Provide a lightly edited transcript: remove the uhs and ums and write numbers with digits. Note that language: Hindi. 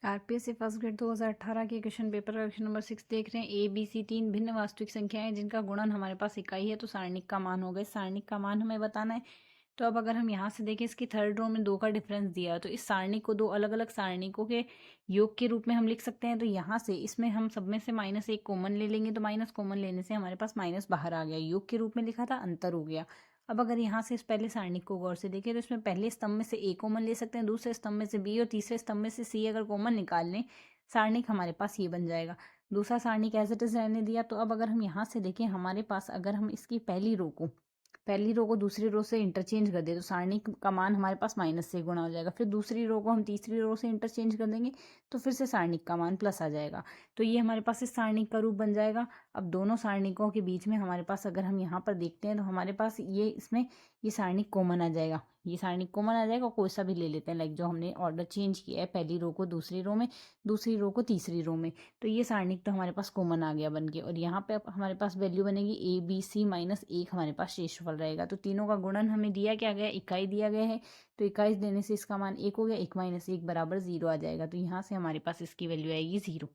आरपीएससी फर्स्ट ग्रेड 2018 के क्वेश्चन पेपर का क्वेश्चन नंबर 6 देख रहे हैं। ए बी सी तीन भिन्न वास्तविक संख्याएं जिनका गुणन हमारे पास इकाई है, तो सारणिक का मान होगा। इस सारणिक का मान हमें बताना है। तो अब अगर हम यहाँ से देखें, इसकी थर्ड रो में 2 का डिफरेंस दिया है, तो इस सारणी को 2 अलग अलग सारणिकों के योग के रूप में हम लिख सकते हैं। तो यहाँ से इसमें हम सब में से -1 कॉमन ले लेंगे, तो माइनस कॉमन लेने से हमारे पास माइनस बाहर आ गया। योग के रूप में लिखा था, अंतर हो गया। अब अगर यहाँ से इस पहले सारणी को गौर से देखें, तो इसमें पहले स्तंभ में से ए कॉमन ले सकते हैं, दूसरे स्तंभ में से बी और तीसरे स्तंभ में से सी अगर कॉमन निकाल लें, सारणिक हमारे पास ये बन जाएगा। दूसरा सारणिक एज इट इज रहने दिया। तो अब अगर हम यहाँ से देखें, हमारे पास अगर हम इसकी पहली रो को दूसरी रो से इंटरचेंज कर दे, तो सारणी का मान हमारे पास माइनस से गुणा हो जाएगा। फिर दूसरी रो को हम तीसरी रो से इंटरचेंज कर देंगे, तो फिर से सारणी का मान प्लस आ जाएगा। तो ये हमारे पास इस सारणी का रूप बन जाएगा। अब दोनों सारणिकों के बीच में हमारे पास अगर हम यहाँ पर देखते हैं, तो हमारे पास ये इसमें ये सारणी कॉमन आ जाएगा। ये सारणी कॉमन आ जाएगा, कोई सा भी ले लेते हैं, लाइक जो हमने ऑर्डर चेंज किया है, पहली रो को दूसरी रो में, दूसरी रो को तीसरी रो में। तो ये सारणिक तो हमारे पास कॉमन आ गया बन के, और यहाँ पे अब हमारे पास वैल्यू बनेगी ए बी सी -1 हमारे पास शेषफल रहेगा। तो तीनों का गुणन हमें दिया क्या गया, इकाई दिया गया है। तो इकाई देने से इसका मान 1 हो गया, 1 - 1 = 0 आ जाएगा। तो यहाँ से हमारे पास इसकी वैल्यू आएगी 0।